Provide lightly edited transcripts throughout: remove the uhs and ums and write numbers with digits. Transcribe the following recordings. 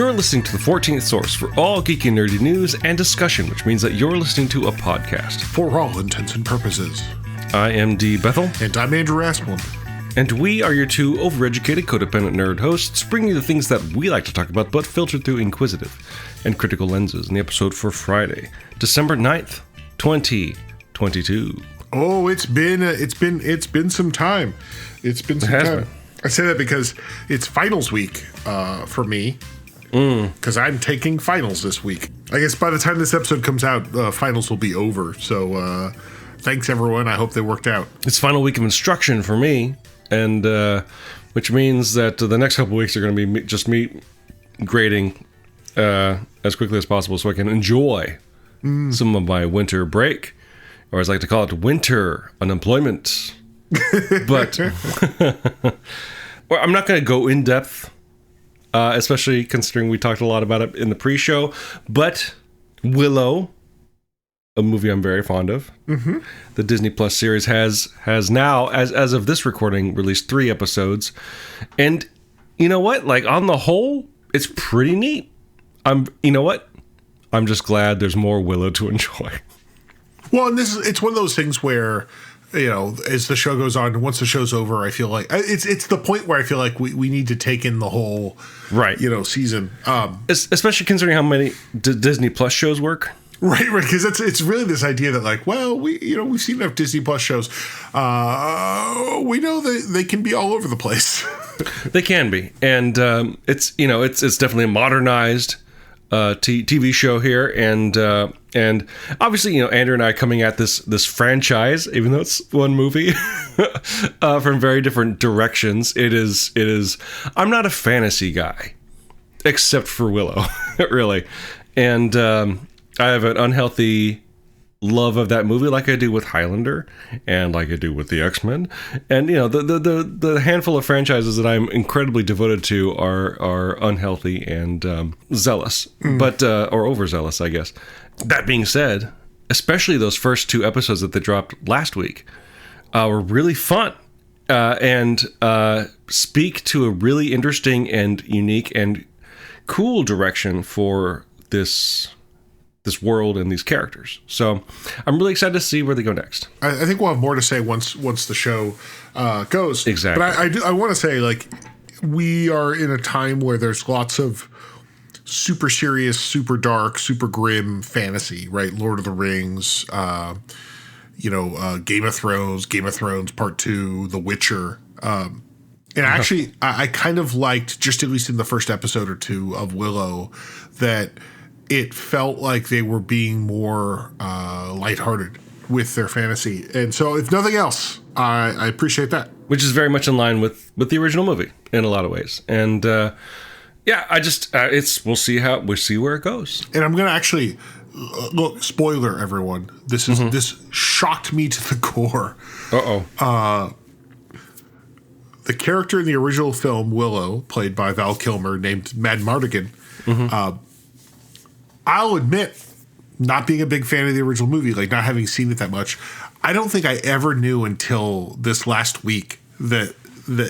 You're listening to the 14th source for all geeky and nerdy news and discussion, which means that you're listening to a podcast. For all intents and purposes. I am D. Bethel. And I'm Andrew Rasplin. And we are your two overeducated, codependent nerd hosts, bringing you the things that we like to talk about, but filtered through inquisitive and critical lenses in the episode for Friday, December 9th, 2022. Oh, it's been some time. It's been some time. I say that because it's finals week for me. Because I'm taking finals this week. I guess by the time this episode comes out, finals will be over. So thanks, everyone. I hope they worked out. It's final week of instruction for me, and which means that the next couple weeks are going to be just me grading as quickly as possible so I can enjoy some of my winter break, or as I like to call it, winter unemployment. But well, I'm not going to go in depth, especially considering we talked a lot about it in the pre-show. But Willow, a movie I'm very fond of, the Disney Plus series has now, as of this recording, released 3 episodes. And you know what? Like, on the whole, it's pretty neat. You know what? I'm just glad there's more Willow to enjoy. Well, and it's one of those things where, you know, as the show goes on, once the show's over, I feel like it's the point where I feel like we need to take in the whole, right, you know, season. Especially considering how many Disney Plus shows work. Right, because it's really this idea that, like, well, we've seen enough Disney Plus shows. We know that they can be all over the place. They can be, and it's definitely a modernized TV show here, and obviously, you know, Andrew and I coming at this franchise, even though it's one movie, from very different directions. It is. I'm not a fantasy guy, except for Willow, really, and I have an unhealthy love of that movie, like I do with Highlander, and like I do with the X-Men, and you know, the handful of franchises that I'm incredibly devoted to are unhealthy and zealous, but or overzealous, I guess. That being said, especially those first 2 episodes that they dropped last week were really fun and speak to a really interesting and unique and cool direction for this world and these characters. So I'm really excited to see where they go next. I think we'll have more to say once the show goes. Exactly. But I want to say, like, we are in a time where there's lots of super serious, super dark, super grim fantasy, right? Lord of the Rings, Game of Thrones Part 2, The Witcher. And actually, I kind of liked, just at least in the first episode or 2 of Willow, that it felt like they were being more lighthearted with their fantasy. And so, if nothing else, I appreciate that. Which is very much in line with the original movie in a lot of ways. And I just we'll see where it goes. And I'm going to actually look, spoiler everyone. This shocked me to the core. The character in the original film, Willow, played by Val Kilmer, named Madmartigan, I'll admit, not being a big fan of the original movie, like not having seen it that much, I don't think I ever knew until this last week that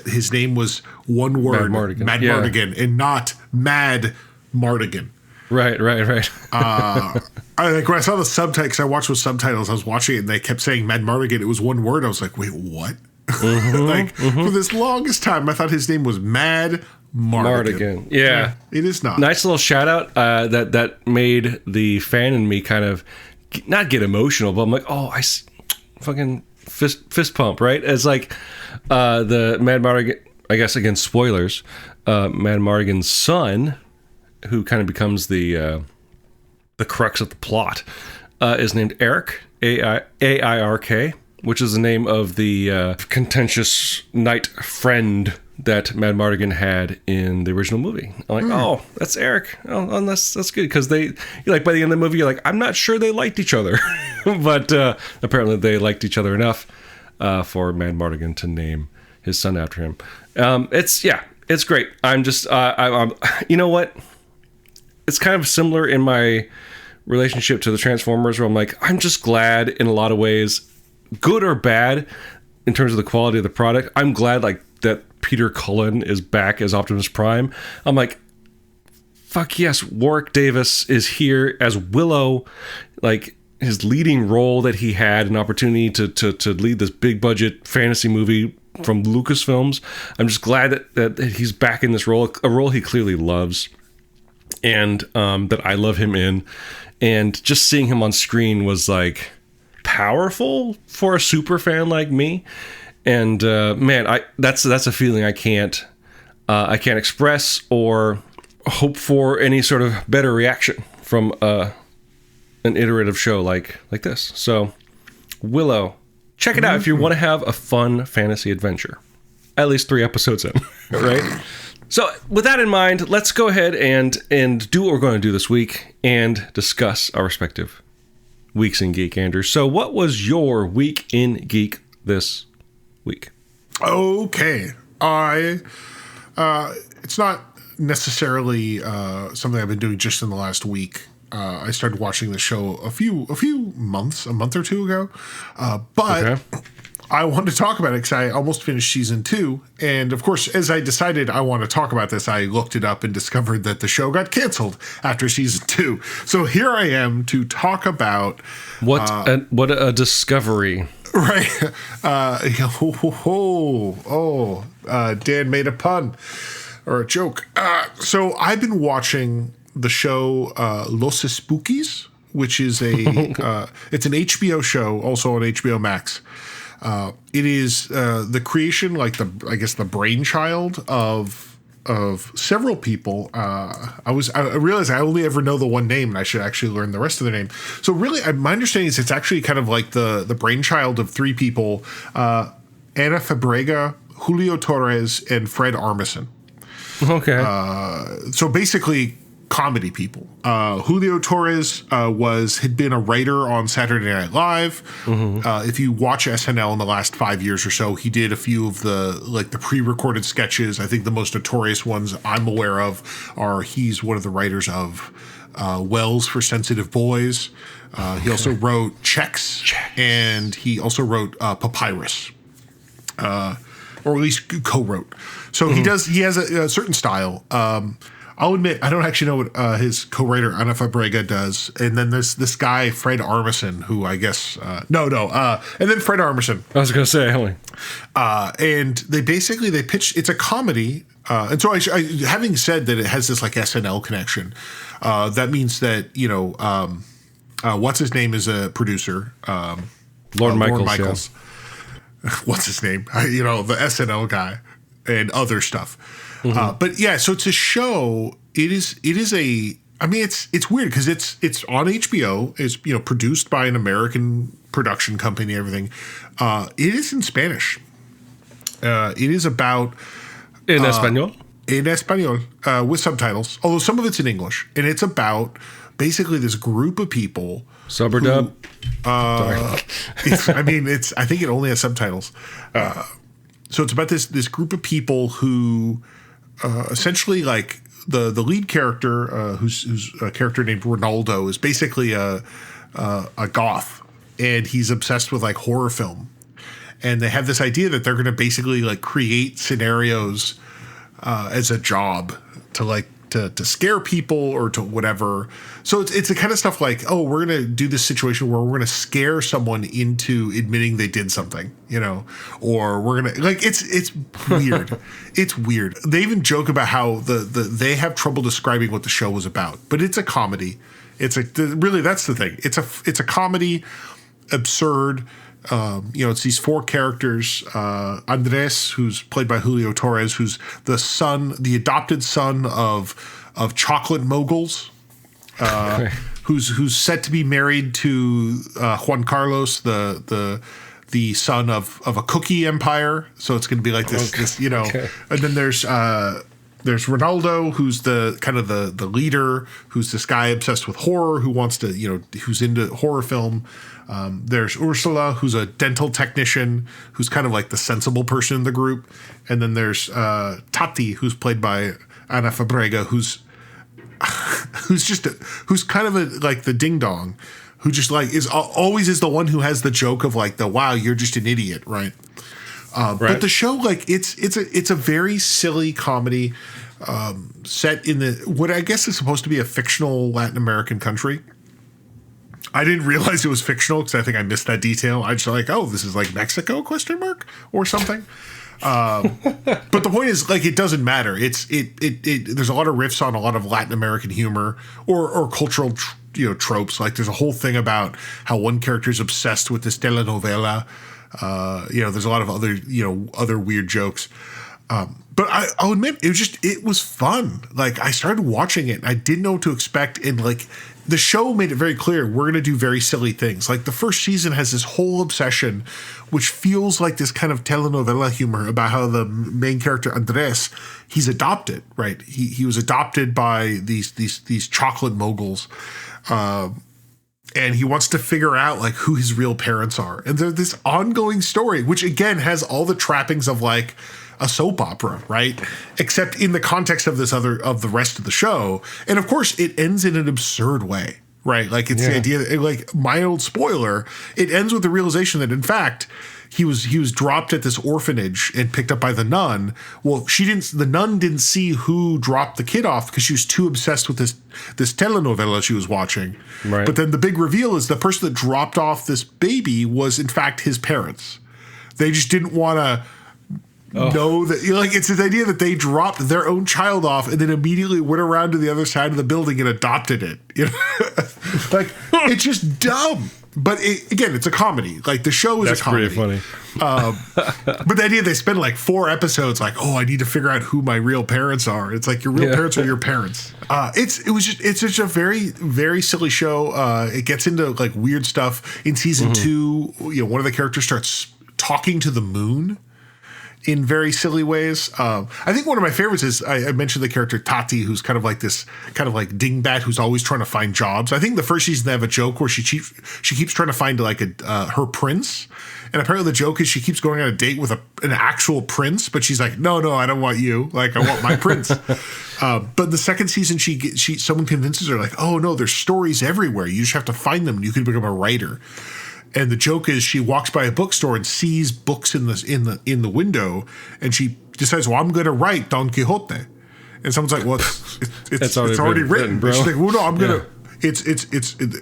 his name was one word, Madmartigan, and not Mad Mardigan. Right. Like when I saw the subtitles, I watched with subtitles. I was watching it, and they kept saying Madmartigan. It was one word. I was like, wait, what? For this longest time, I thought his name was Mad Mardigan. Yeah. It is not. Nice little shout out that made the fan in me kind of not get emotional, but I'm like, oh, I fucking fist pump, right? It's like the Mad Mardigan, I guess, again, spoilers, Mad Mardigan's son, who kind of becomes the crux of the plot, is named Eric, A-I-R-K, which is the name of the contentious knight friend that Madmartigan had in the original movie. I'm like, oh, that's Eric. Oh, that's good, because they, like, by the end of the movie, you're like, I'm not sure they liked each other, but apparently they liked each other enough for Madmartigan to name his son after him. It's great. I'm just, I'm you know what? It's kind of similar in my relationship to the Transformers, where I'm like, I'm just glad in a lot of ways, good or bad, in terms of the quality of the product. I'm glad, like, that Peter Cullen is back as Optimus Prime. I'm like, fuck yes, Warwick Davis is here as Willow, like his leading role that he had an opportunity to lead this big budget fantasy movie from Lucasfilms. I'm just glad that he's back in this role, a role he clearly loves, and that I love him in. And just seeing him on screen was like powerful for a super fan like me. And man, that's a feeling I can't express or hope for any sort of better reaction from an iterative show like this. So Willow, check it out if you want to have a fun fantasy adventure. At least 3 episodes in, right? So with that in mind, let's go ahead and do what we're going to do this week and discuss our respective weeks in geek, Andrew. So what was your week in geek this week? Okay. It's not necessarily something I've been doing just in the last week. I started watching the show a month or two ago. But okay. I wanted to talk about it because I almost finished season 2. And of course, as I decided I want to talk about this, I looked it up and discovered that the show got canceled after season 2. So here I am to talk about what a discovery. Right. Dan made a pun or a joke. So I've been watching the show Los Espookys, which is it's an HBO show, also on HBO Max. It is the creation, like the brainchild of several people. I realized I only ever know the one name, and I should actually learn the rest of their name. So really, my understanding is it's actually kind of like the brainchild of 3 people: Ana Fabrega, Julio Torres, and Fred Armisen. Okay. So basically, comedy people. Julio Torres had been a writer on Saturday Night Live. Mm-hmm. If you watch SNL in the last 5 years or so, he did a few of the pre-recorded sketches. I think the most notorious ones I'm aware of are he's one of the writers of Wells for Sensitive Boys. He also wrote Checks, and he also wrote Papyrus. Or at least co-wrote. So mm-hmm. He has a certain style. I'll admit, I don't actually know what his co-writer Ana Fabrega does. And then there's this guy, Fred Armisen, who I guess... and then Fred Armisen. I was going to say, Helen. And they pitched... It's a comedy. And so having said that it has this like SNL connection, that means that, what's his name is a producer. Lorne Michaels. Yeah. What's his name? The SNL guy and other stuff. Mm-hmm. But yeah, so it's a show. It's weird because it's on HBO. It's produced by an American production company and everything. It is in Spanish. It is about in Espanol. In Espanol with subtitles, although some of it's in English, and it's about basically this group of people. Sub or dub? I think it only has subtitles. So it's about this group of people who. Essentially, like the lead character, who's a character named Ronaldo, is basically a goth, and he's obsessed with like horror film. And they have this idea that they're going to basically like create scenarios as a job to scare people or to whatever. So it's the kind of stuff like, oh, we're going to do this situation where we're going to scare someone into admitting they did something, or we're going to like, it's weird. It's weird. They even joke about how they have trouble describing what the show was about, but it's a comedy. Really, that's the thing. It's a comedy, absurd. It's these 4 characters. Andres, who's played by Julio Torres, who's the adopted son of chocolate moguls, who's set to be married to Juan Carlos, the son of a cookie empire. So it's going to be like this. Okay. And then there's Ronaldo, who's the kind of the leader, who's this guy obsessed with horror, who wants to, who's into horror film. There's Ursula, who's a dental technician, who's kind of like the sensible person in the group. And then there's Tati, who's played by Ana Fabrega, who's kind of like the ding dong, who just like always the one who has the joke of like wow, you're just an idiot, right? But the show, like it's a very silly comedy. set in what I guess is supposed to be a fictional Latin American country. I didn't realize it was fictional because I think I missed that detail. I just like, oh, this is like Mexico ? Or something. But the point is, like, it doesn't matter. It there's a lot of riffs on a lot of Latin American humor or cultural tropes. Like, there's a whole thing about how one character is obsessed with this telenovela. There's a lot of other weird jokes. But I'll admit, it was fun. Like, I started watching it and I didn't know what to expect. And like, the show made it very clear we're going to do very silly things. Like, the first season has this whole obsession, which feels like this kind of telenovela humor about how the main character Andres, he's adopted, right? He was adopted by these chocolate moguls, and he wants to figure out like who his real parents are. And there's this ongoing story, which again has all the trappings of like a soap opera, right? Except in the context of the rest of the show. And of course it ends in an absurd way, right? Like, it's the idea that, like, mild spoiler, it ends with the realization that in fact he was dropped at this orphanage and picked up by the nun. Well, the nun didn't see who dropped the kid off because she was too obsessed with this telenovela she was watching. Right. But then the big reveal is the person that dropped off this baby was in fact his parents. They just didn't want to know that, like, it's this idea that they dropped their own child off and then immediately went around to the other side of the building and adopted it. Like, it's just dumb. But again, it's a comedy. Like, the show is a comedy. That's pretty funny. But the idea they spend like 4 episodes like, oh, I need to figure out who my real parents are. It's like, your real parents are your parents. It's just a very, very silly show. It gets into like weird stuff in season 2. One of the characters starts talking to the moon in very silly ways. I think one of my favorites is I mentioned the character Tati, who's kind of like this kind of like dingbat who's always trying to find jobs. I think the first season they have a joke where she keeps trying to find like her prince, and apparently the joke is she keeps going on a date with an actual prince, but she's like, no, I don't want you. Like, I want my prince. But the second season, someone convinces her like, oh no, there's stories everywhere. You just have to find them. And you can become a writer. And the joke is she walks by a bookstore and sees books in the window, and she decides, well, I'm going to write Don Quixote. And someone's like, well, it's already written, bro. She's like, well, no, I'm going to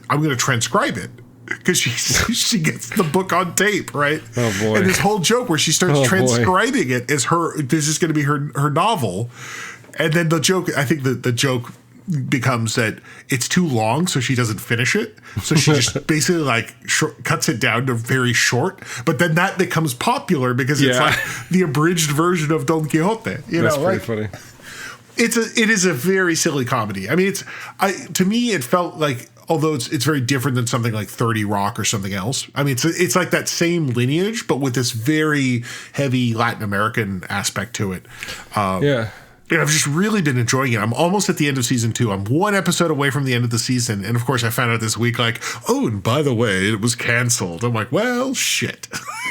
I'm going to transcribe it, because she gets the book on tape, right? Oh boy! And this whole joke where she starts transcribing it as this is going to be her novel, and then the joke. I think the joke becomes that it's too long, so she doesn't finish it. So she just basically like cuts it down to very short. But then that becomes popular because it's like the abridged version of Don Quixote. That's pretty funny. It is a very silly comedy. I mean, to me it felt like, although it's very different than something like 30 Rock or something else. I mean, it's like that same lineage, but with this very heavy Latin American aspect to it. And I've just really been enjoying it. I'm almost at the end of season 2. I'm 1 episode away from the end of the season. And of course, I found out this week, like, oh, and by the way, it was canceled. I'm like, well, shit.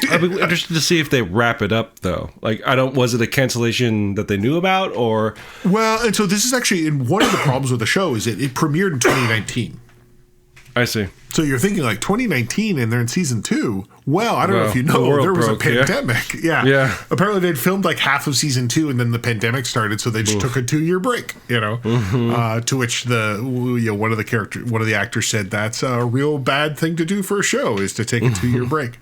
I'd be interested to see if they wrap it up, though. Like, was it a cancellation that they knew about, or? Well, and so this is actually, and one of the problems with the show is it premiered in 2019. I see. So you're thinking like 2019 and they're in season 2. Well, I don't know if you know, there was a pandemic. Yeah. Apparently they'd filmed like half of season 2 and then the pandemic started. So they just took a 2-year break, to which one of the actors said that's a real bad thing to do for a show, is to take a 2-year break.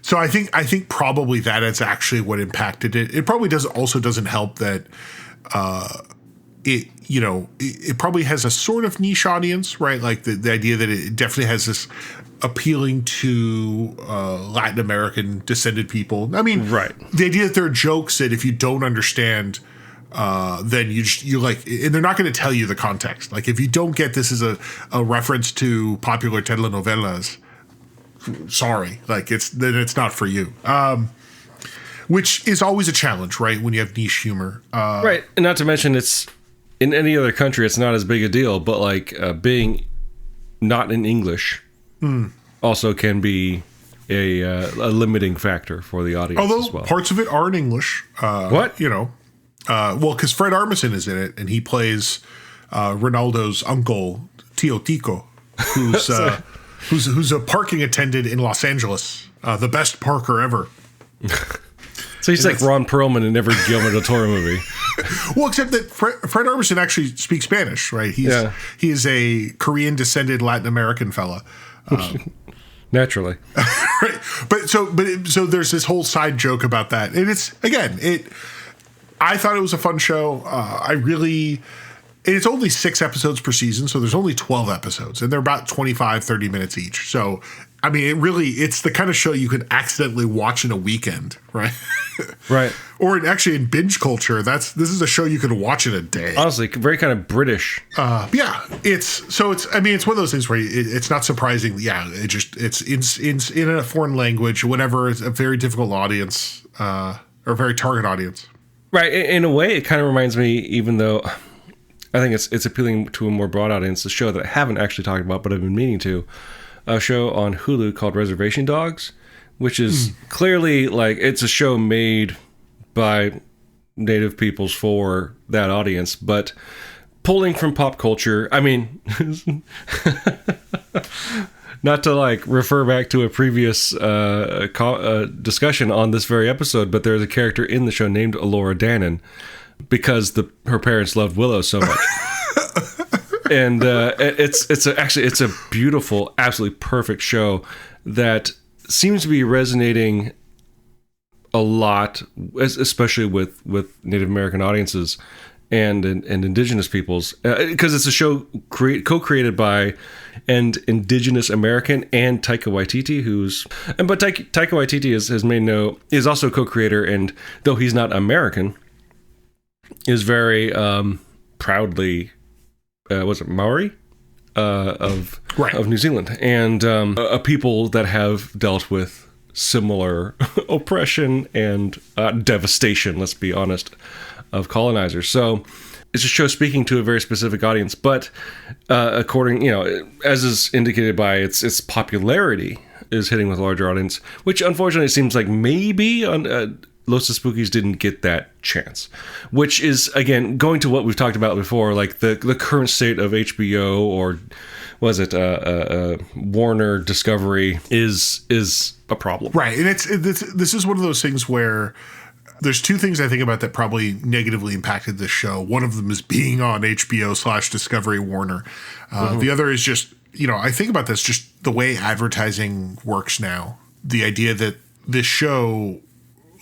So I think probably that is actually what impacted it. It probably doesn't help that, it probably has a sort of niche audience, right? Like the idea that it definitely has this appealing to Latin American descended people. I mean, right. The idea that there are jokes that if you don't understand, then you like, and they're not going to tell you the context. Like, if you don't get this as a reference to popular telenovelas, sorry, like then it's not for you. Which is always a challenge, right? When you have niche humor, right? And not to mention, it's in any other country, it's not as big a deal. But like being not in English also can be a limiting factor for the audience. Although as well. Parts of it are in English. What? Well, because Fred Armisen is in it, and he plays Ronaldo's uncle, Tio Tico, who's a parking attendant in Los Angeles, the best parker ever. So he's like Ron Perlman in every Guillermo del Toro movie. Well, except that Fred Armisen actually speaks Spanish, right? He is a Korean descended Latin American fella. Naturally. Right. So there's this whole side joke about that. And it's, again, I thought it was a fun show. It's only 6 episodes per season, so there's only 12 episodes, and they're about 25, 30 minutes each. So, I mean, it's the kind of show you could accidentally watch in a weekend, right? Right. Or actually in binge culture, this is a show you could watch in a day. Honestly, very kind of British. Yeah. It's one of those things where it's not surprising. Yeah. It's in a foreign language, whatever. It's a very difficult audience, or a very target audience. Right. In a way, it kind of reminds me, even though I think it's appealing to a more broad audience, a show that I haven't actually talked about, but I've been meaning to, a show on Hulu called Reservation Dogs, which is clearly like it's a show made by native peoples for that audience, but pulling from pop culture. I mean, not to like refer back to a previous discussion on this very episode, but there's a character in the show named Elora Danan because her parents loved Willow so much. And it's a beautiful, absolutely perfect show that seems to be resonating a lot, especially with Native American audiences and indigenous peoples, because it's a show co-created by an indigenous American and Taika Waititi, but Taika Waititi is also co-creator, and though he's not American, is very proudly was it Maori of New Zealand, and a people that have dealt with similar oppression and devastation, let's be honest, of colonizers. So it's a show speaking to a very specific audience, but according, as is indicated by its popularity, is hitting with a larger audience, which unfortunately seems like maybe Los Espookys didn't get that chance, which is, again, going to what we've talked about before, like the current state of HBO, or was it Warner Discovery, is a problem. Right. And this is one of those things where there's 2 things I think about that probably negatively impacted this show. One of them is being on HBO/Discovery Warner. The other is just, I think about this, just the way advertising works now. The idea that this show,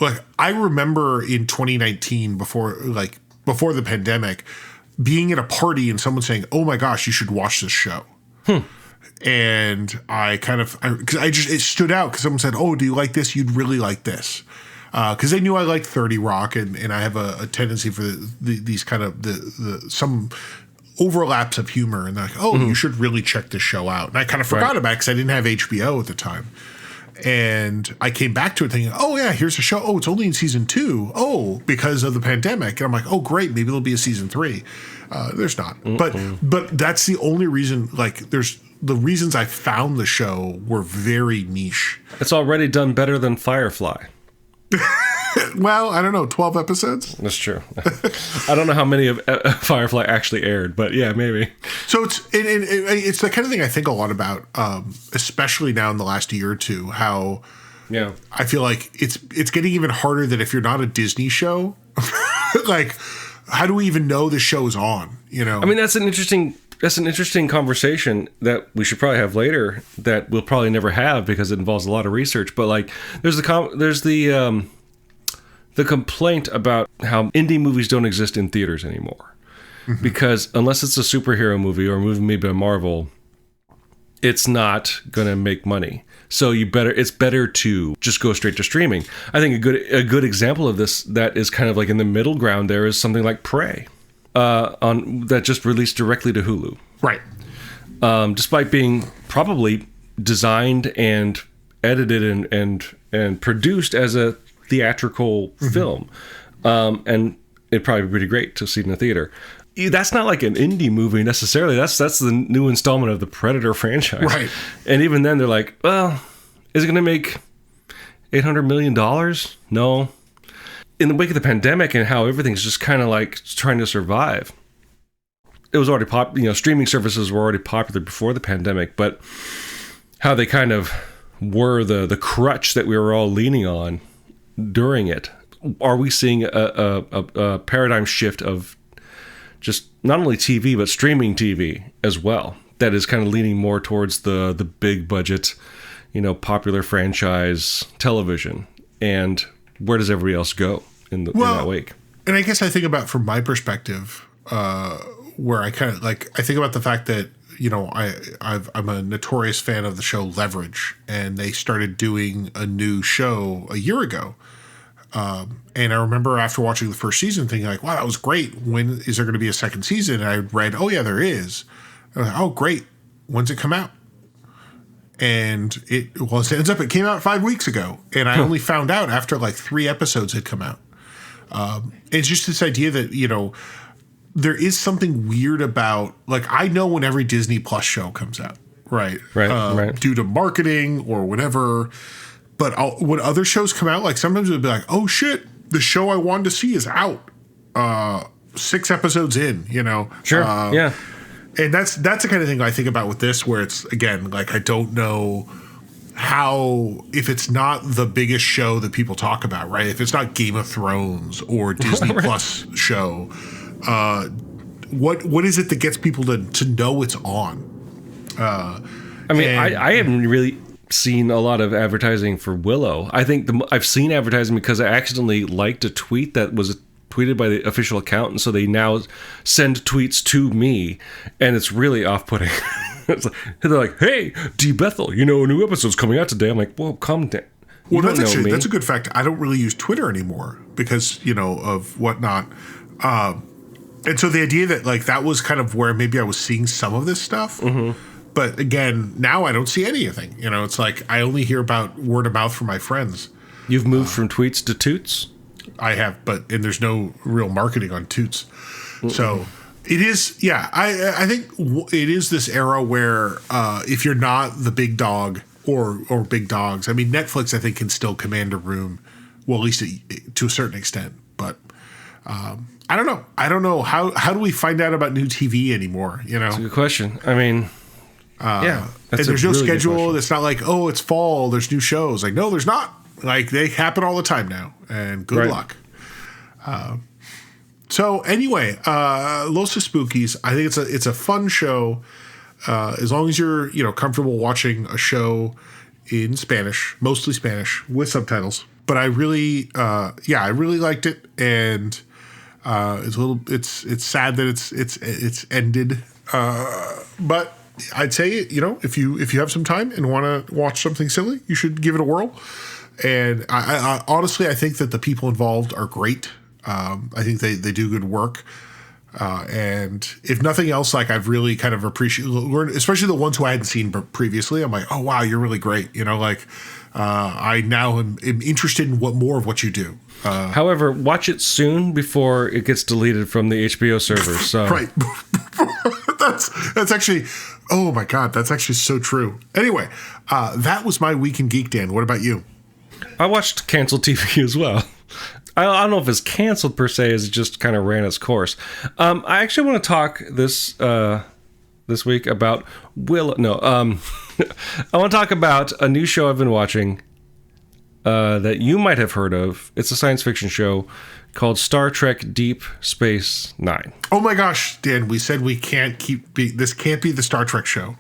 like, I remember in 2019, before the pandemic, being at a party and someone saying, "Oh my gosh, you should watch this show." And it stood out because someone said, "Oh, do you like this? You'd really like this." Because they knew I liked 30 Rock, and I have a tendency for these kind of some overlaps of humor, and they're like, "Oh, you should really check this show out." And I kind of forgot about it because I didn't have HBO at the time. And I came back to it thinking, "Oh yeah, here's a show. Oh, it's only in season 2. Oh, because of the pandemic." And I'm like, "Oh great, maybe there'll be a season 3." There's not. But that's the only reason. Like, the reasons I found the show were very niche. It's already done better than Firefly. Well, I don't know, 12 episodes? That's true. I don't know how many of Firefly actually aired, but yeah, maybe. So it's the kind of thing I think a lot about, especially now in the last year or two, how I feel like it's getting even harder that if you're not a Disney show, like, how do we even know the show's on? I mean, that's an interesting conversation that we should probably have later, that we'll probably never have because it involves a lot of research. But like, there's the complaint about how indie movies don't exist in theaters anymore, because unless it's a superhero movie or a movie made by Marvel, it's not going to make money. So it's better to just go straight to streaming. I think a good example of this that is kind of like in the middle ground there is something like Prey. That just released directly to Hulu, right? Despite being probably designed and edited and produced as a theatrical film, and it'd probably be pretty great to see it in a theater. That's not like an indie movie necessarily. That's the new installment of the Predator franchise, right? And even then, they're like, well, is it going to make $800 million? No. In the wake of the pandemic and how everything's just kind of like trying to survive, it was already streaming services were already popular before the pandemic, but how they kind of were the crutch that we were all leaning on during it are we seeing a paradigm shift of just not only TV, but streaming TV as well, that is kind of leaning more towards the big budget, popular franchise television? And where does everybody else go in that wake? And I guess I think about, from my perspective, where I kind of I think about the fact that, I'm a notorious fan of the show Leverage, and they started doing a new show a year ago. And I remember after watching the first season thinking wow, that was great. When is there going to be a second season? And I read, oh yeah, there is. I was like, oh great. When's it come out? And it ends up, it came out 5 weeks ago. And I only found out after 3 episodes had come out. It's just this idea that, there is something weird about, I know when every Disney Plus show comes out, right? Right. Due to marketing or whatever. But when other shows come out, sometimes it would be oh shit, the show I wanted to see is out 6 episodes in, Sure, yeah. And that's the kind of thing I think about with this, where it's, again, I don't know how, if it's not the biggest show that people talk about, right? If it's not Game of Thrones or Disney Plus show, what is it that gets people to know it's on? I haven't really seen a lot of advertising for Willow. I think I've seen advertising because I accidentally liked a tweet that was tweeted by the official account, and so they now send tweets to me, and it's really off-putting. They're like, "Hey, D. Bethel, a new episode's coming out today." I'm like, "Whoa, calm down." Well, that's a good fact. I don't really use Twitter anymore because of whatnot. And so the idea that that was kind of where maybe I was seeing some of this stuff. Mm-hmm. But again, now I don't see anything. It's I only hear about word of mouth from my friends. You've moved from tweets to Toots? I have, and there's no real marketing on Toots. Mm-mm. So it is, yeah, I think it is this era where if you're not the big dog or big dogs, I mean, Netflix, I think, can still command a room, well, at least to a certain extent. But I don't know. How do we find out about new TV anymore? That's a good question. I mean... and there's no schedule. It's not it's fall, there's new shows. No, there's not. They happen all the time now. And good luck. So anyway, Los Espookys, I think it's a fun show. As long as you're comfortable watching a show in Spanish, mostly Spanish with subtitles. But I really liked it, and it's sad that it's ended. But I'd say, if you have some time and want to watch something silly, you should give it a whirl. And I honestly, I think that the people involved are great. I think they do good work. And if nothing else, I've really kind of learned, especially the ones who I hadn't seen previously. I'm oh wow, you're really great. I now am interested in more of what you do. However, watch it soon before it gets deleted from the HBO server. So right. That's actually, oh my God, that's actually so true. Anyway, that was my week in geek, Dan. What about you? I watched canceled TV as well. I don't know if it's canceled per se, as it just kind of ran its course. I actually want to talk this week about Willow. No, I want to talk about a new show I've been watching that you might have heard of. It's a science fiction show called Star Trek Deep Space Nine. Oh my gosh, Dan, we said we can't this can't be the Star Trek show.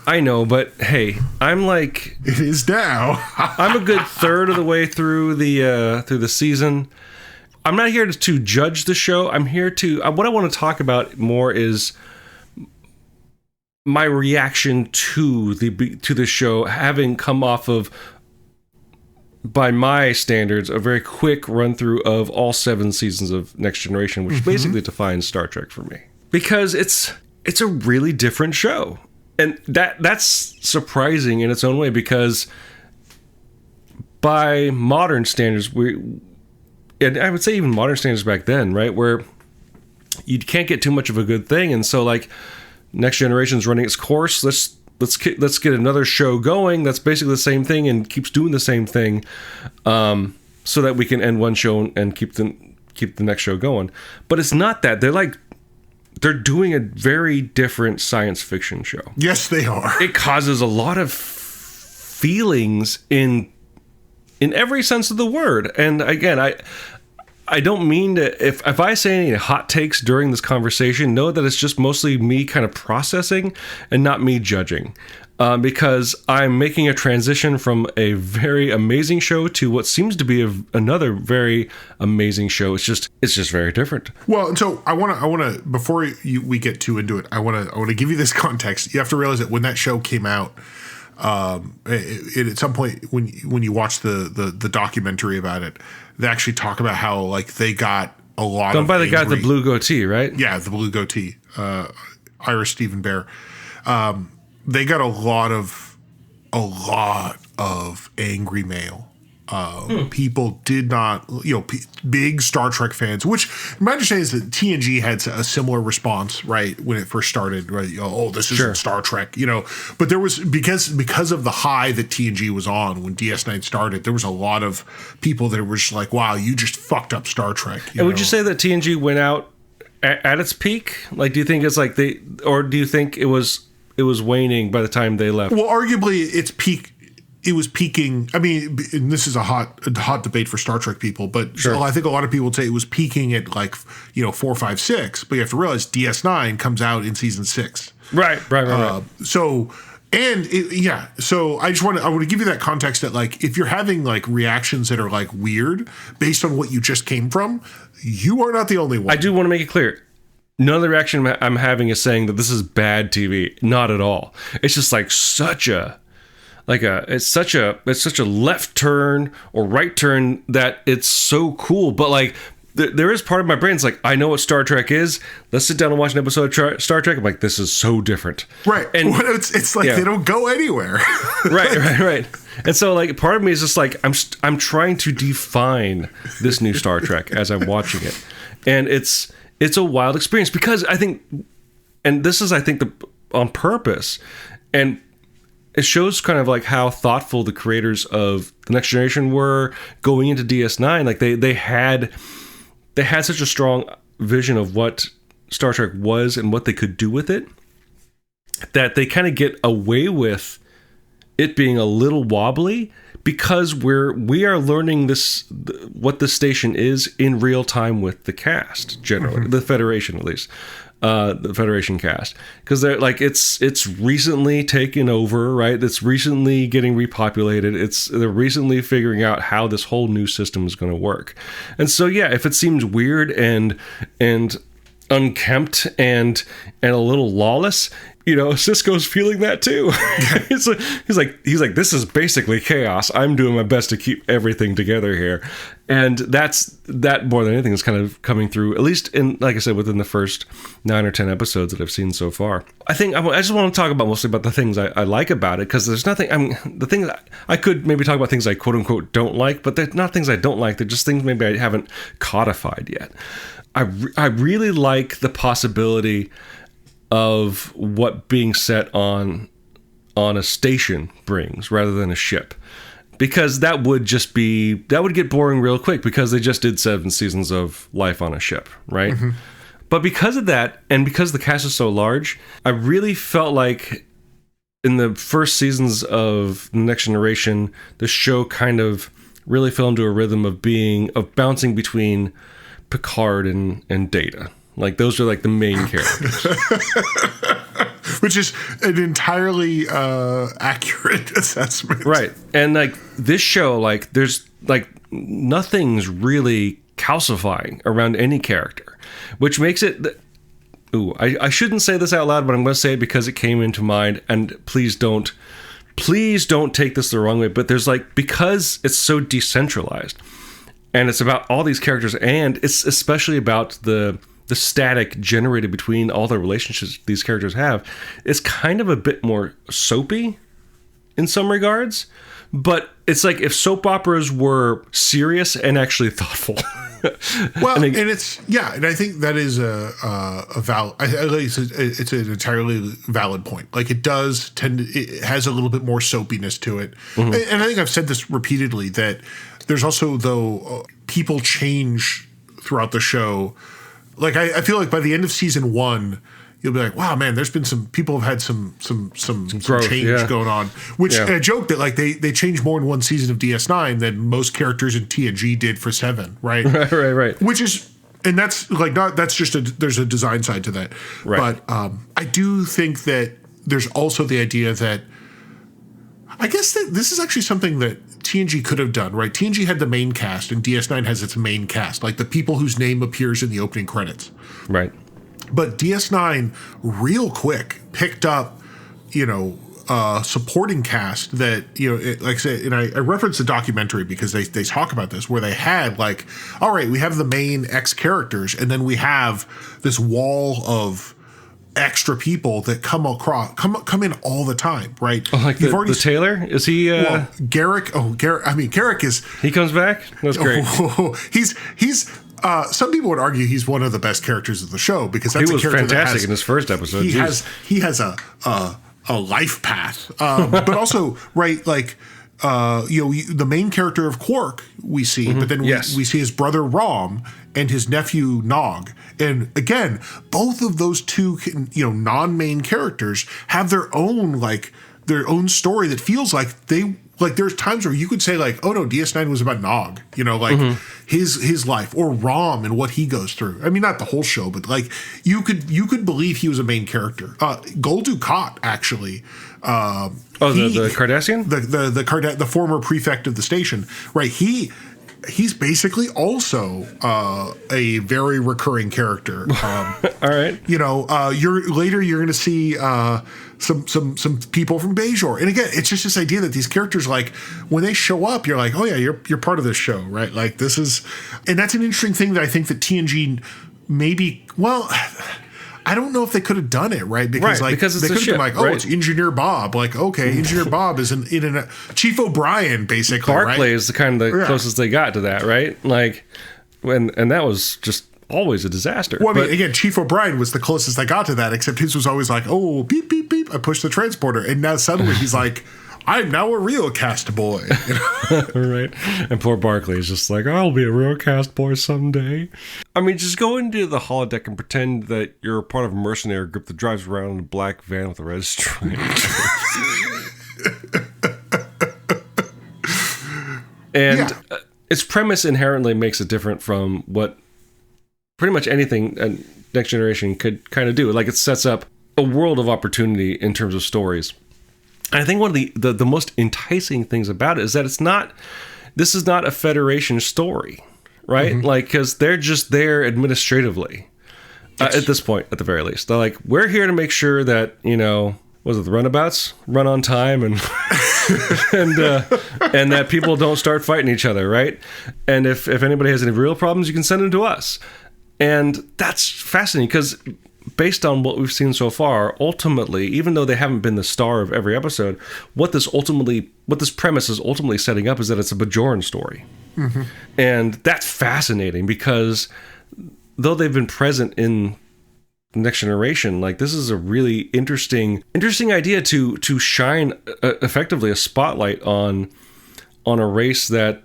I know, but hey, I'm it is now. I'm a good third of the way through the season. I'm not here to judge the show. I'm here to what I want to talk about more is my reaction to the show, having come off of, by my standards, a very quick run through of all 7 seasons of Next Generation, which basically defines Star Trek for me, because it's a really different show. And that's surprising in its own way, because by modern standards, and I would say even modern standards back then, right, where you can't get too much of a good thing, and so Next Generation's running its course. Let's get another show going that's basically the same thing and keeps doing the same thing, so that we can end one show and keep the next show going. But it's not that. They're doing a very different science fiction show. Yes, they are. It causes a lot of feelings in every sense of the word. And again, I don't mean to, if I say any hot takes during this conversation, know that it's just mostly me kind of processing and not me judging. Because I'm making a transition from a very amazing show to what seems to be another very amazing show. It's just very different. Well, and so I want to before we get too into it, I want to give you this context. You have to realize that when that show came out, at some point when you watch the documentary about it, they actually talk about how like they got a lot done of by the guy with the blue goatee, right? Yeah, the blue goatee, Irish Stephen Bear. They got a lot of angry mail. People did not, big Star Trek fans, which my understanding is that TNG had a similar response, right, when it first started, right? This isn't Star Trek, But there was, because of the high that TNG was on when DS9 started, there was a lot of people that were just like, wow, you just fucked up Star Trek. And would you say that TNG went out at its peak? Like, do you think it's like or do you think it was waning by the time they left? Well, arguably it was peaking. I mean, and this is a hot debate for Star Trek people, but I think a lot of people would say it was peaking at 4, 5, 6. But you have to realize DS9 comes out in season 6. Right. So I just want to give you that context that if you're having reactions that are weird based on what you just came from, you are not the only one. I do want to make it clear. None of the reaction I'm having is saying that this is bad TV. Not at all. It's just it's such a left turn or right turn that it's so cool. But there is part of my brain that's I know what Star Trek is. Let's sit down and watch an episode of Star Trek. I'm like, this is so different. Right. And it's they don't go anywhere. Right. And so part of me is just I'm trying to define this new Star Trek as I'm watching it. And it's a wild experience because I think, and this is, I think, on purpose, and it shows kind of how thoughtful the creators of The Next Generation were going into DS9. They had such a strong vision of what Star Trek was and what they could do with it, that they kind of get away with it being a little wobbly because we are learning what the station is in real time with the cast, generally, the Federation at least, the Federation cast, because they're it's recently taken over, right? It's recently getting repopulated. They're recently figuring out how this whole new system is going to work, and so if it seems weird and unkempt and a little lawless, Sisko's feeling that too. he's like, this is basically chaos. I'm doing my best to keep everything together here. And that more than anything is kind of coming through, at least in, like I said, within the first 9 or 10 episodes that I've seen so far. I think I just want to talk mostly about the things I like about it, because there's nothing, the things I could maybe talk about things I quote unquote don't like, but they're not things I don't like. They're just things maybe I haven't codified yet. I really like the possibility of what being set on a station brings rather than a ship, because that would get boring real quick, because they just did 7 seasons of life on a ship, right? Mm-hmm. But because of that, and because the cast is so large, I really felt like in the first seasons of Next Generation, the show kind of really fell into a rhythm of bouncing between Picard and Data. Those are the main characters. Which is an entirely accurate assessment. Right. And this show, there's nothing's really calcifying around any character, which makes it I shouldn't say this out loud, but I'm going to say it because it came into mind, and please don't take this the wrong way, but there's because it's so decentralized and it's about all these characters, and it's especially about the static generated between all the relationships these characters have, it's kind of a bit more soapy in some regards, but it's if soap operas were serious and actually thoughtful. Well, and I think that is a valid. It's an entirely valid point. It does it has a little bit more soapiness to it, mm-hmm. And I think I've said this repeatedly, that there's also, though, people change throughout the show. I feel by the end of season 1, you'll be like, wow, man, there's been some people have had some growth, change going on. Which a joke that like they changed more in one season of DS9 than most characters in TNG did for 7, right? Right. Which is, and that's like not that's just there's a design side to that. Right. But I do think that there's also the idea that I guess that this is actually something that TNG could have done, right? TNG had the main cast and DS9 has its main cast, like the people whose name appears in the opening credits. Right. But DS9 real quick picked up, supporting cast that, like I said, and I referenced the documentary because they talk about this, where they had like, all right, we have the main X characters, and then we have this wall of extra people that come in all the time, right? Oh, like the Taylor? Is he Garrick? Garrick is he comes back? That's great. He's some people would argue he's one of the best characters of the show because that's he was a character fantastic in his first episode. He has a life path, but also right like the main character of Quark we see, but then we see his brother Rom and his nephew Nog, and again both of those two non-main characters have their own story that feels like they. Like there's times where you could say like, oh no, DS9 was about Nog, his life, or Rom and what he goes through. I mean, not the whole show, but like you could believe he was a main character. Gul Dukat actually. The Cardassian? The former prefect of the station, right? He's basically also a very recurring character. All right. You're going to see some people from Bajor, and again, it's just this idea that these characters, like when they show up, you're like, oh yeah, you're part of this show, right? Like this is, and that's an interesting thing that I think that TNG maybe. Well, I don't know if they could have done it, right? Because they could have been like, oh, it's Engineer Bob. Like, okay, Engineer Bob is in Chief O'Brien, basically. Barclay right? is the kind of the closest they got to that, right? Like, and that was just always a disaster. Well, I mean, again, Chief O'Brien was the closest I got to that, except his was always like, oh, beep, beep, beep, I pushed the transporter. And now suddenly he's like, I'm now a real cast boy. Right. And poor Barclay is just like, I'll be a real cast boy someday. I mean, just go into the holodeck and pretend that you're part of a mercenary group that drives around in a black van with a red stripe. And its premise inherently makes it different from what pretty much anything Next Generation could kind of do. Like, it sets up a world of opportunity in terms of stories. And I think one of the most enticing things about it is that this is not a Federation story, right? Mm-hmm. Like, because they're just there administratively at this point, at the very least. They're like, we're here to make sure that, the runabouts run on time and and that people don't start fighting each other, right? And if anybody has any real problems, you can send them to us. And that's fascinating because based on what we've seen so far, ultimately, even though they haven't been the star of every episode, what this premise is ultimately setting up is that it's a Bajoran story. Mm-hmm. And that's fascinating because though they've been present in Next Generation, like this is a really interesting idea to shine effectively a spotlight on a race that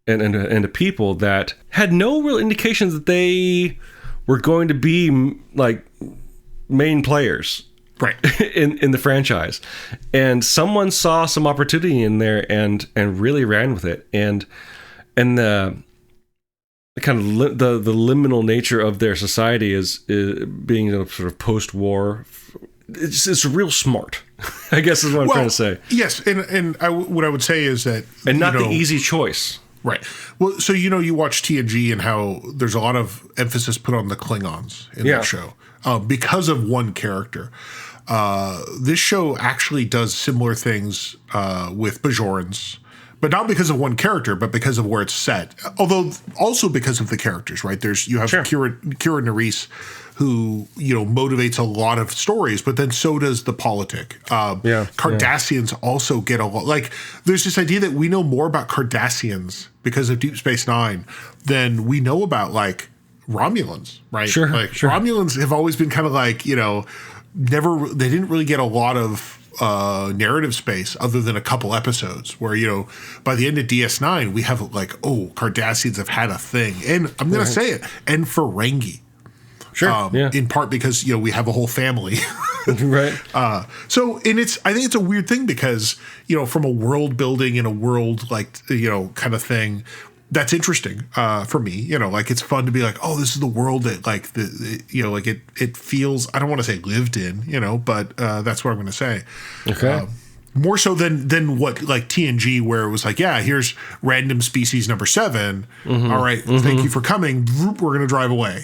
and a people that had no real indications that they were going to be like main players, right, in the franchise, and someone saw some opportunity in there and really ran with it, and the kind of the liminal nature of their society is being sort of post-war. It's real smart, I guess is what I'm trying to say. Yes, and what I would say is that, and not the easy choice. Right. Well, so you watch TNG and how there's a lot of emphasis put on the Klingons in that show because of one character. This show actually does similar things with Bajorans, but not because of one character, but because of where it's set. Although also because of the characters, right? You have Kira Nerys, who motivates a lot of stories, but then so does the politic. Cardassians also get a lot. Like, there's this idea that we know more about Cardassians because of Deep Space Nine than we know about like Romulans, right? Sure. Romulans have always been kind of like they didn't really get a lot of narrative space other than a couple episodes where by the end of DS9 we have like, oh, Cardassians have had a thing, and I'm gonna say it, and Ferengi. Sure. In part because, we have a whole family. Right. I think it's a weird thing because, from a world building and a world kind of thing, that's interesting for me. It's fun to be like, oh, this is the world that it feels, I don't want to say lived in, but that's what I'm going to say. Okay. More so than what like TNG, where it was like, yeah, here's random species number 7. Mm-hmm. All right, thank you for coming. We're going to drive away.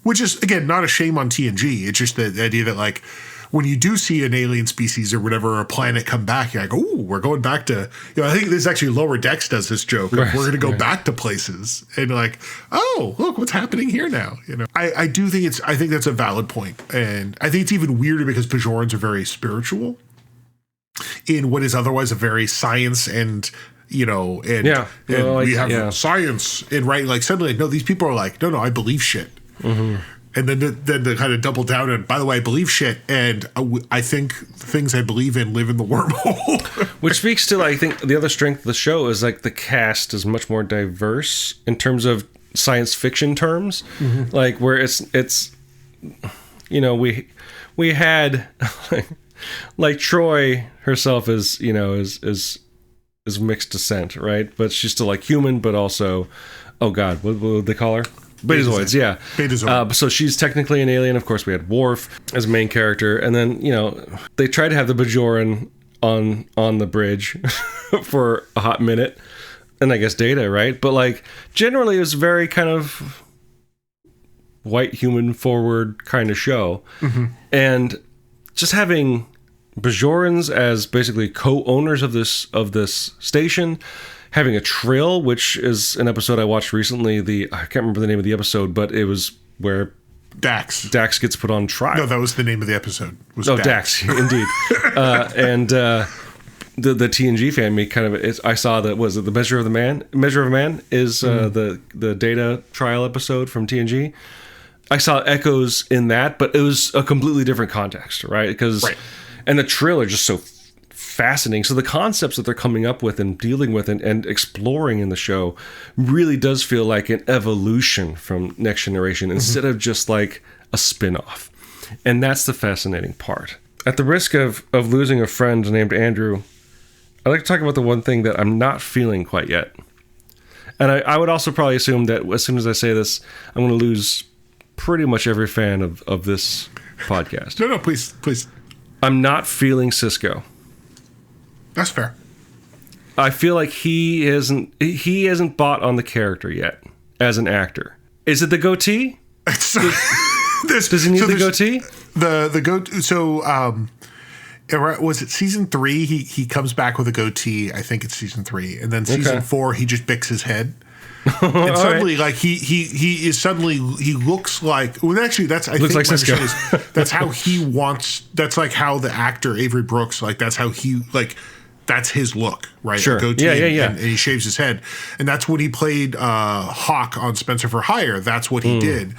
Which is again not a shame on TNG. It's just the idea that like when you do see an alien species or whatever, or a planet come back, you're like, oh, we're going back to. I think this actually Lower Decks does this joke. Right, we're going to go back to places and like, oh, look what's happening here now. I do think I think that's a valid point, and I think it's even weirder because Bajorans are very spiritual in what is otherwise a very science and we have science and right, like suddenly no, these people are like, no, I believe shit. Mm-hmm. And then they kind of double down and, by the way, I believe shit, and I think things I believe in live in the wormhole. Which speaks to, I think, the other strength of the show is like the cast is much more diverse in terms of science fiction terms, mm-hmm. like where it's we had like Troy herself is mixed descent, right? But she's still like human, but also, oh God, what would they call her? Betazoids, yeah. Betazoid. So she's technically an alien. Of course, we had Worf as main character, and then they tried to have the Bajoran on the bridge for a hot minute, and I guess Data, right? But like generally, it was very kind of white human forward kind of show, mm-hmm. and just having Bajorans as basically co-owners of this station, having a trill, which is an episode I watched recently. I can't remember the name of the episode, but it was where Dax gets put on trial. No, that was the name of the episode. Dax indeed. And the TNG family kind of I saw that was it the Measure of a Man is the Data trial episode from TNG. I saw echoes in that, but it was a completely different context, right? And the trill are just so fascinating. So the concepts that they're coming up with and dealing with and exploring in the show really does feel like an evolution from Next Generation, mm-hmm. instead of just like a spin-off. And that's the fascinating part. At the risk of losing a friend named Andrew, I'd like to talk about the one thing that I'm not feeling quite yet. And I would also probably assume that as soon as I say this, I'm going to lose pretty much every fan of this podcast. No, please. I'm not feeling Sisko. That's fair. I feel like he hasn't bought on the character yet as an actor. Is it the goatee? Does he need the goatee? The goatee. So, was it season 3? He comes back with a goatee. I think it's season 3, and then season 4 he just bicks his head. And suddenly, right. Like he looks like. Well, actually, that's I looks think like Sisko. That's how he wants. That's like how the actor Avery Brooks, like that's how he like. That's his look, right? Sure. Goatee, yeah. And he shaves his head, and that's when he played Hawk on Spencer for Hire. That's what he did.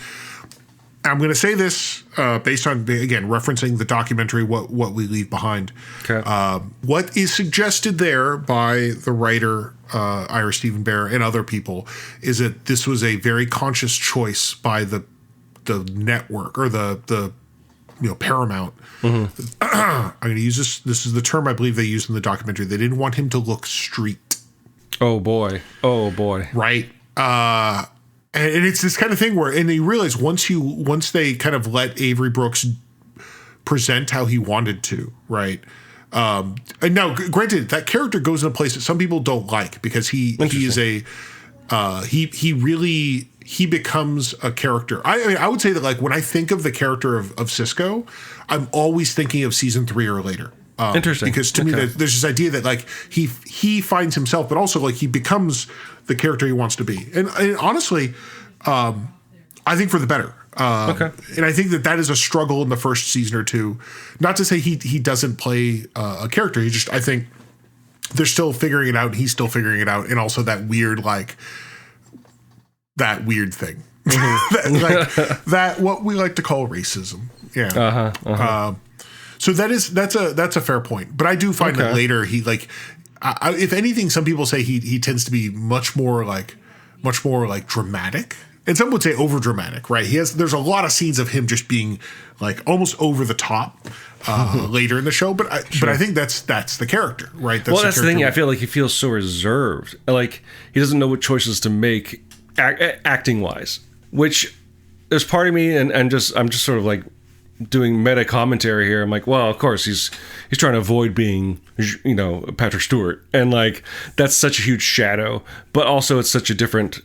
I'm going to say this based on, again, referencing the documentary What We Leave Behind. Okay. What is suggested there by the writer Ira Stephen Bear and other people is that this was a very conscious choice by the network or the Paramount. Mm-hmm. I'm going to use this. This is the term I believe they used in the documentary. They didn't want him to look street. Oh boy. Right. And it's this kind of thing where, and they realize once they kind of let Avery Brooks present how he wanted to, right? And now, granted, that character goes in a place that some people don't like because he is he becomes a character. I mean, I would say that like when I think of the character of Sisko, I'm always thinking of season 3 or later. Interesting. Because to me, there's this idea that like he finds himself, but also like he becomes the character he wants to be. And honestly, I think for the better. And I think that is a struggle in the first season or two. Not to say he doesn't play a character. I think they're still figuring it out. And he's still figuring it out. And also that weird thing, mm-hmm. that what we like to call racism. Yeah. So that's a fair point. But I do find that later he like, if anything, some people say he tends to be much more like dramatic and some would say over dramatic, right? There's a lot of scenes of him just being like almost over the top later in the show, but I think that's the character, right? That's the thing. I feel like he feels so reserved, like he doesn't know what choices to make acting wise, which there's part of me, and I'm just sort of like doing meta commentary here. I'm like, well, of course he's trying to avoid being, Patrick Stewart, and like that's such a huge shadow, but also it's such a different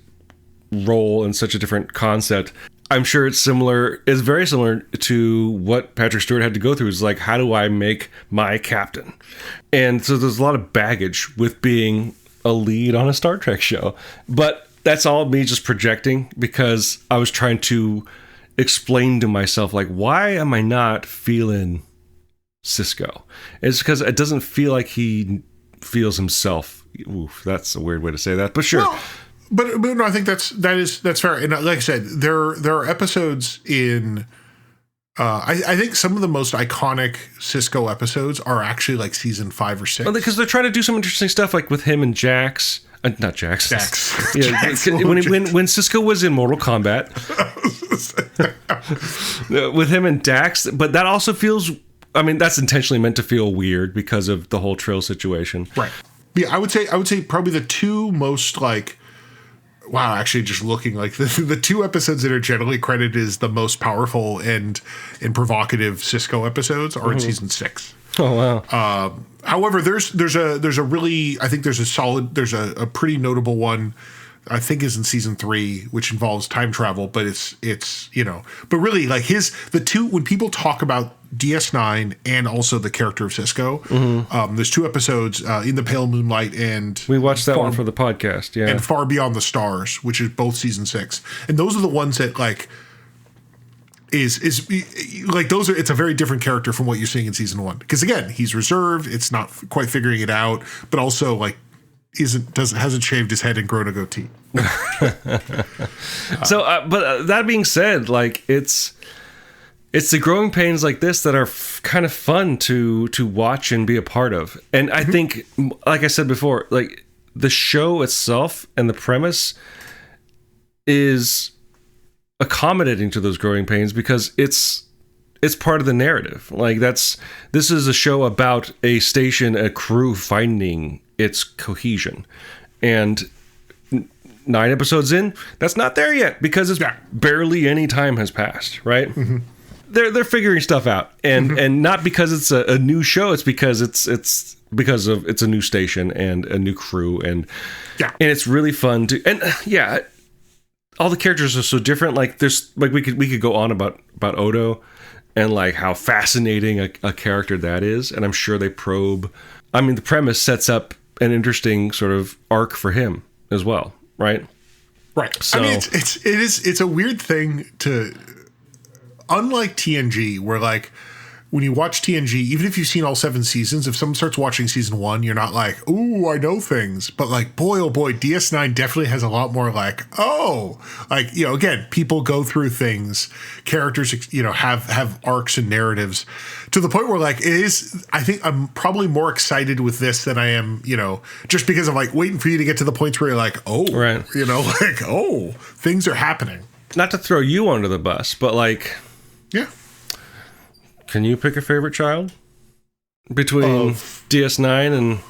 role and such a different concept. I'm sure it's very similar to what Patrick Stewart had to go through. Is like, how do I make my captain? And so there's a lot of baggage with being a lead on a Star Trek show, but that's all me just projecting, because I was trying to explain to myself, like, why am I not feeling Sisko? It's because it doesn't feel like he feels himself. Oof, that's a weird way to say that, but sure. Well, but no, I think that's fair. And like I said, there are episodes in. I think some of the most iconic Sisko episodes are actually like season 5 or 6. Well, because they're trying to do some interesting stuff, like with him and Jax. Not Jax. Jax. Yeah, Jax. When Sisko was in Mortal Kombat, with him and Dax, but that also feels. I mean, that's intentionally meant to feel weird because of the whole Trill situation, right? Yeah, I would say probably the two most like. Wow, actually, just looking like the two episodes that are generally credited as the most powerful and provocative Sisko episodes are in season 6. Oh wow! However, there's a really, I think there's a pretty notable one, I think is in season 3, which involves time travel, but it's but really like the two, when people talk about DS9 and also the character of Sisko, there's 2 episodes, In the Pale Moonlight, and we watched that one for the podcast, yeah, and Far Beyond the Stars, which is both season 6, and those are the ones that like is like those are. It's a very different character from what you're seeing in season 1, because again, he's reserved, it's not quite figuring it out, but also like hasn't shaved his head and grown a goatee. So, but that being said, like it's the growing pains like this that are kind of fun to watch and be a part of. And I think, like I said before, like the show itself and the premise is accommodating to those growing pains, because it's part of the narrative. Like this is a show about a station, a crew finding its cohesion, and 9 episodes in, that's not there yet, because it's barely any time has passed, right? They're figuring stuff out, and not because it's a new show, it's because it's because of it's a new station and a new crew, and it's really fun to, and all the characters are so different. Like there's like we could go on about Odo and like how fascinating a character that is, and I'm sure they probe. I mean, the premise sets up an interesting sort of arc for him as well, right? Right. So, I mean, it's a weird thing to, unlike TNG, where like when you watch TNG, even if you've seen all 7 seasons, if someone starts watching season 1, you're not like, ooh, I know things. But like, boy, oh boy, DS9 definitely has a lot more like, oh, like, again, people go through things, characters, have arcs and narratives, to the point where like it is, I think I'm probably more excited with this than I am, just because I'm like waiting for you to get to the points where you're like, oh, right. Like, oh, things are happening. Not to throw you under the bus, but like, yeah. Can you pick a favorite child between DS9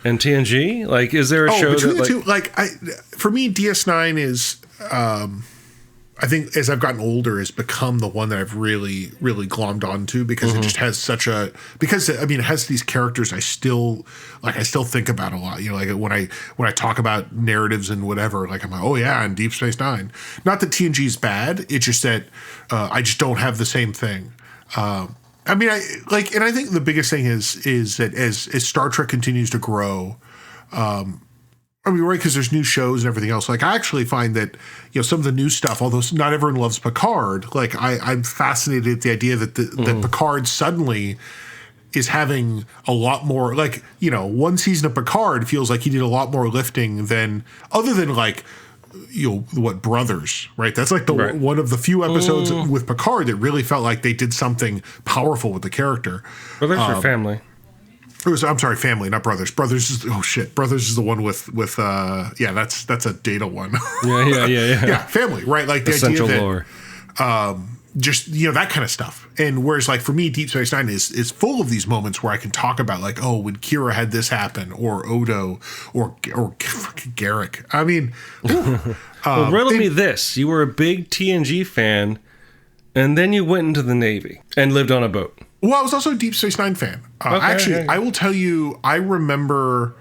and TNG? Like, is there a show between that the two? Like, for me, DS9 is, I think as I've gotten older, has become the one that I've really, really glommed onto, because it just has it has these characters I still think about a lot. Like when I talk about narratives and whatever, like I'm like, oh yeah, and Deep Space Nine. Not that TNG is bad. It's just that I just don't have the same thing. I think the biggest thing is that as Star Trek continues to grow, right, because there's new shows and everything else. Like, I actually find that, some of the new stuff, although not everyone loves Picard, like I'm fascinated at the idea that that Picard suddenly is having a lot more, like, one season of Picard feels like he did a lot more lifting than, other than like, Brothers, right? That's like one of the few episodes with Picard that really felt like they did something powerful with the character. Brothers or family? I'm sorry, Family, not Brothers. Brothers is Brothers is the one with that's a Data one. Yeah. Yeah, Family, right? Like the Essential idea that lore. just that kind of stuff. And whereas like for me, Deep Space Nine is full of these moments where I can talk about like, oh, when Kira had this happen, or Odo, or fucking Garrick. I mean, well, riddle me this: you were a big TNG fan, and then you went into the Navy and lived on a boat. Well, I was also a Deep Space Nine fan. I will tell you, I remember,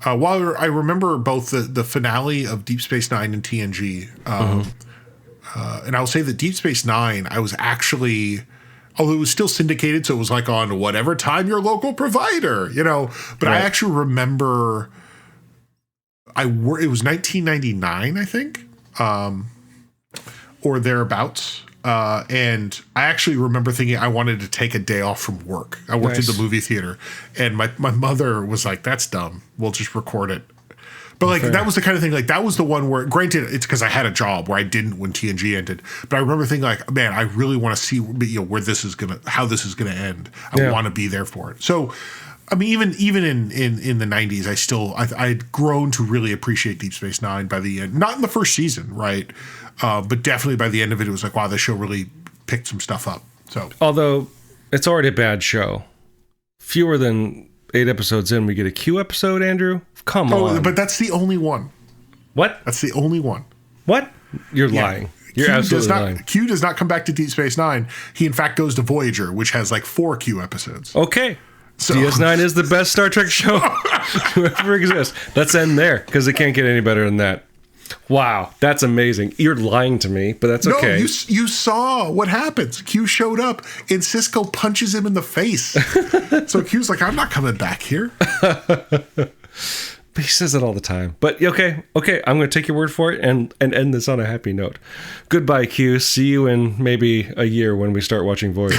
while I remember both the finale of Deep Space Nine and TNG, and I'll say that Deep Space Nine, I was actually, although it was still syndicated, so it was like on whatever time your local provider, but I actually remember, it was 1999, I think, or thereabouts. And I actually remember thinking I wanted to take a day off from work. I worked at the movie theater, and my mother was like, that's dumb. We'll just record it. But like, that was the kind of thing, like that was the one where, granted, it's because I had a job where I didn't when TNG ended. But I remember thinking like, man, I really want to see, where this is how this is going to end. I want to be there for it. So, I mean, even in the 90s, I'd grown to really appreciate Deep Space Nine by the end. Not in the first season, right? But definitely by the end of it was like, wow, this show really picked some stuff up. So, although it's already a bad show, fewer than 8 episodes in, we get a Q episode, Andrew. Come on. But that's the only one. What? That's the only one. What? You're lying. You're absolutely lying. Q does not come back to Deep Space Nine. He in fact goes to Voyager, which has like 4 Q episodes. Okay. So, DS9 is the best Star Trek show to ever exist. Let's end there, because it can't get any better than that. Wow, that's amazing. You're lying to me, but that's okay. No, you saw what happens. Q showed up, and Sisko punches him in the face. So Q's like, I'm not coming back here. He says it all the time. But okay, I'm going to take your word for it and end this on a happy note. Goodbye, Q. See you in maybe a year when we start watching Voyager.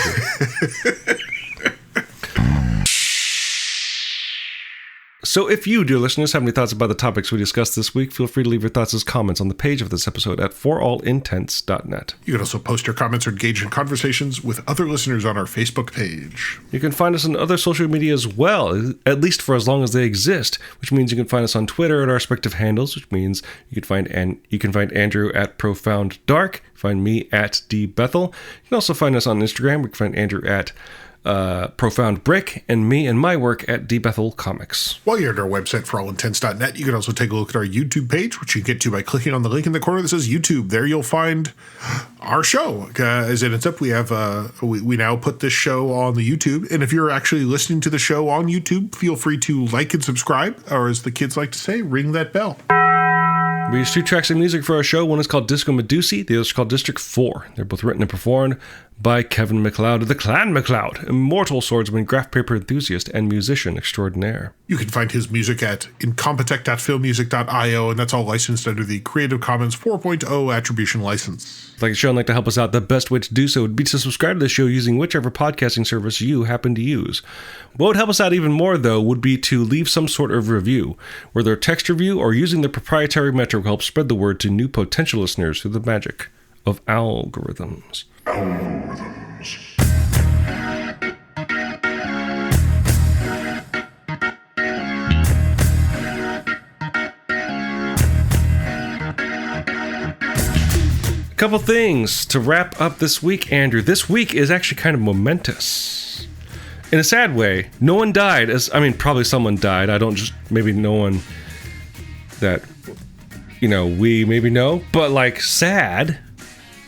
So if you, dear listeners, have any thoughts about the topics we discussed this week, feel free to leave your thoughts as comments on the page of this episode at forallintents.net. You can also post your comments or engage in conversations with other listeners on our Facebook page. You can find us on other social media as well, at least for as long as they exist, which means you can find us on Twitter at our respective handles, which means you can find Andrew at Profound Dark, find me at dbethel. You can also find us on Instagram. You can find Andrew at Profound Brick, and me and my work at Bethel Comics. While you're at our website, forallintents.net, you can also take a look at our YouTube page, which you get to by clicking on the link in the corner that says YouTube. There you'll find our show. As it ends up, we have we now put this show on the YouTube, and if you're actually listening to the show on YouTube, feel free to like and subscribe, or as the kids like to say, ring that bell. We use 2 tracks of music for our show. One is called Disco Medusi, the other is called District 4. They're both written and performed by Kevin MacLeod of the Clan MacLeod, immortal swordsman, graph paper enthusiast, and musician extraordinaire. You can find his music at incompetech.filmmusic.io, and that's all licensed under the Creative Commons 4.0 attribution license. If you like the show and like to help us out, the best way to do so would be to subscribe to the show using whichever podcasting service you happen to use. What would help us out even more, though, would be to leave some sort of review, whether a text review or using the proprietary metric will help spread the word to new potential listeners through the magic of algorithms. A couple things to wrap up this week, Andrew. This week is actually kind of momentous. In a sad way, no one died. Probably someone died. Maybe no one that, we maybe know. But, sad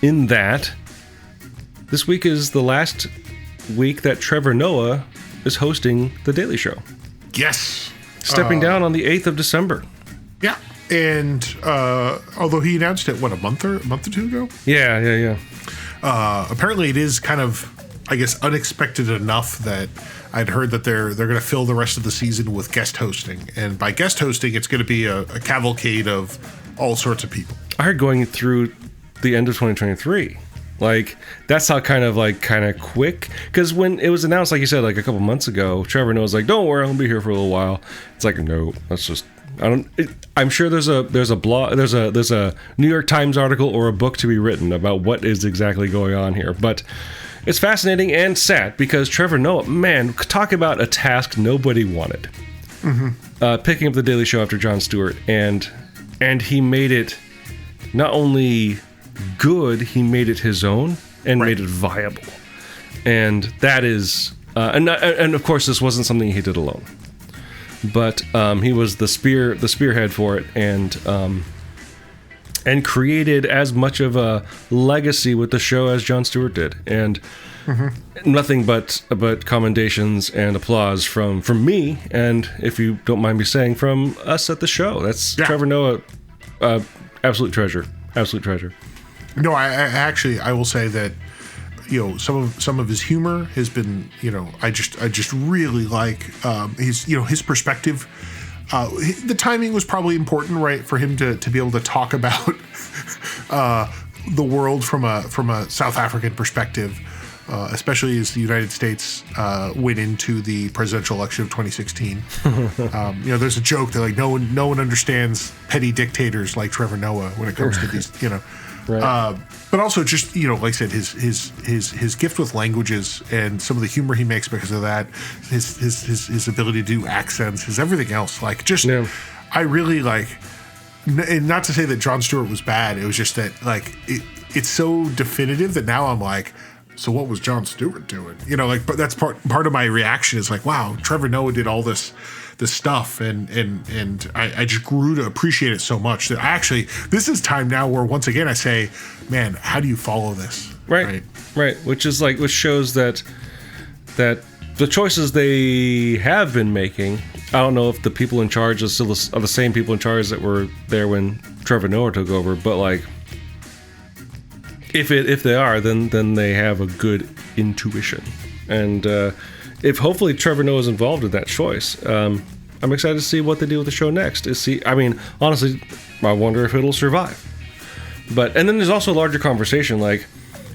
in that this week is the last week that Trevor Noah is hosting The Daily Show. Yes. Stepping down on the 8th of December. Yeah. And although he announced it, a month or two ago? Yeah. Apparently it is kind of, I guess, unexpected enough that I'd heard that they're going to fill the rest of the season with guest hosting. And by guest hosting, it's going to be a cavalcade of all sorts of people. I heard going through the end of 2023. That's how kind of quick. Because when it was announced, like you said, a couple months ago, Trevor Noah's like, don't worry, I'll be here for a little while. It's no, that's just... I'm sure there's a blog, there's a New York Times article or a book to be written about what is exactly going on here. But it's fascinating and sad because Trevor Noah, man, talk about a task nobody wanted. Picking up the Daily Show after Jon Stewart, and he made it not only good, he made it his own and made it viable. And that is, and of course, this wasn't something he did alone, but he was the spearhead for it, and created as much of a legacy with the show as Jon Stewart did, and nothing but commendations and applause from me, and if you don't mind me saying, from us at the show. That's Trevor Noah, absolute treasure. No, I will say that, some of his humor has been, I just really like his perspective. The timing was probably important, right, for him to be able to talk about the world from a South African perspective, especially as the United States went into the presidential election of 2016. There's a joke that no one understands petty dictators like Trevor Noah when it comes to these, but also just like I said, his gift with languages and some of the humor he makes because of that, his ability to do accents, his everything else, I really like. And not to say that Jon Stewart was bad, it was just that it's so definitive that now I'm like, so what was Jon Stewart doing? But that's part of my reaction is like, wow, Trevor Noah did all this stuff, and I just grew to appreciate it so much that this is time now where once again I say, man, how do you follow this? Right. Which shows that the choices they have been making, I don't know if the people in charge are still the same people in charge that were there when Trevor Noah took over, but if they are, then they have a good intuition, and if hopefully Trevor Noah is involved in that choice, I'm excited to see what they do with the show next. Honestly, I wonder if it'll survive. And then there's also a larger conversation,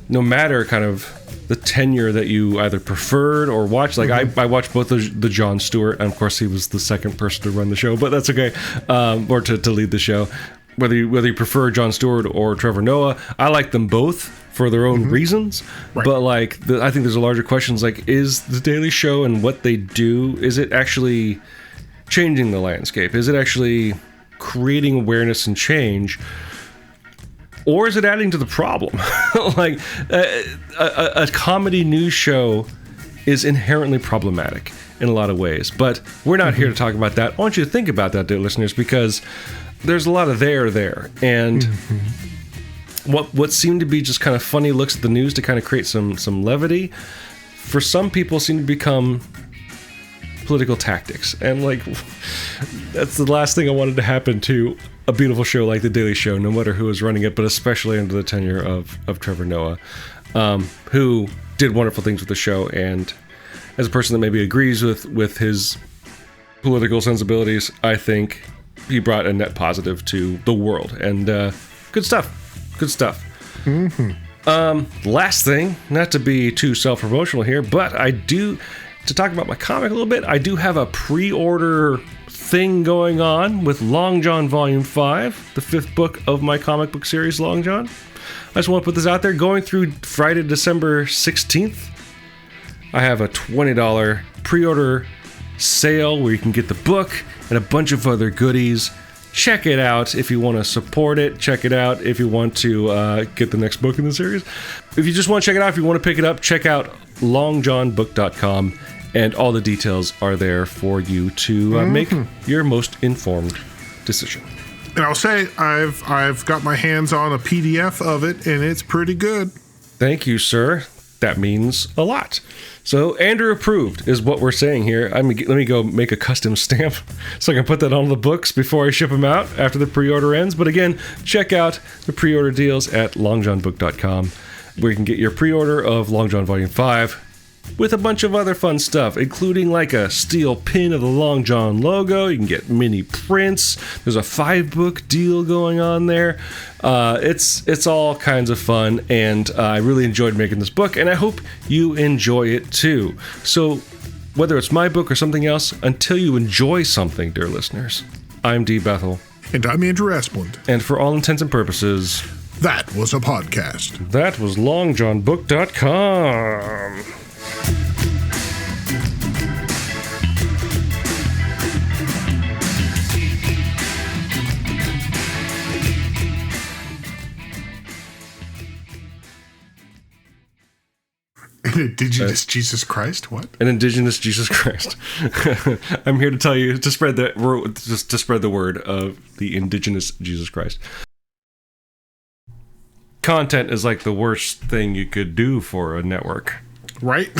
no matter kind of the tenure that you either preferred or watched. I watched both the Jon Stewart, and of course he was the second person to run the show, but that's okay, or to lead the show. Whether you prefer Jon Stewart or Trevor Noah, I like them both for their own reasons. Right. But I think there's a larger question: is the Daily Show and what they do, is it actually changing the landscape? Is it actually creating awareness and change, or is it adding to the problem? A comedy news show is inherently problematic in a lot of ways, but we're not here to talk about that. I want you to think about that, dear listeners, because there's a lot of there, and what seemed to be just kind of funny looks at the news to kind of create some levity, for some people seem to become political tactics, and that's the last thing I wanted to happen to a beautiful show like The Daily Show, no matter who is running it, but especially under the tenure of Trevor Noah, who did wonderful things with the show, and as a person that maybe agrees with his political sensibilities, I think he brought a net positive to the world, and good stuff. Last thing, not to be too self-promotional here, but to talk about my comic a little bit, I do have a pre-order thing going on with Long John Volume 5, the 5th book of my comic book series, Long John. I just want to put this out there. Going through Friday, December 16th, I have a $20 pre-order sale where you can get the book and a bunch of other goodies. Check it out if you want to support it. Check it out if you want to get the next book in the series. If you just want to check it out, if you want to pick it up, check out longjohnbook.com, and all the details are there for you to make your most informed decision. And I'll say I've got my hands on a PDF of it, and it's pretty good. Thank you, sir. That means a lot. So Andrew approved is what we're saying here. Let me go make a custom stamp so I can put that on the books before I ship them out after the pre-order ends. But again, check out the pre-order deals at longjohnbook.com, where you can get your pre-order of Long John Volume 5 with a bunch of other fun stuff, including a steel pin of the Long John logo. You can get mini prints. There's a 5-book deal going on there. It's all kinds of fun, and I really enjoyed making this book, and I hope you enjoy it too. So whether it's my book or something else, until you enjoy something, dear listeners, I'm D. Bethel. And I'm Andrew Asplund. And for all intents and purposes, That was a podcast. That was longjohnbook.com. An indigenous Jesus Christ? What? An indigenous Jesus Christ. I'm here to tell you to spread the word of the indigenous Jesus Christ. Content is like the worst thing you could do for a network. Right?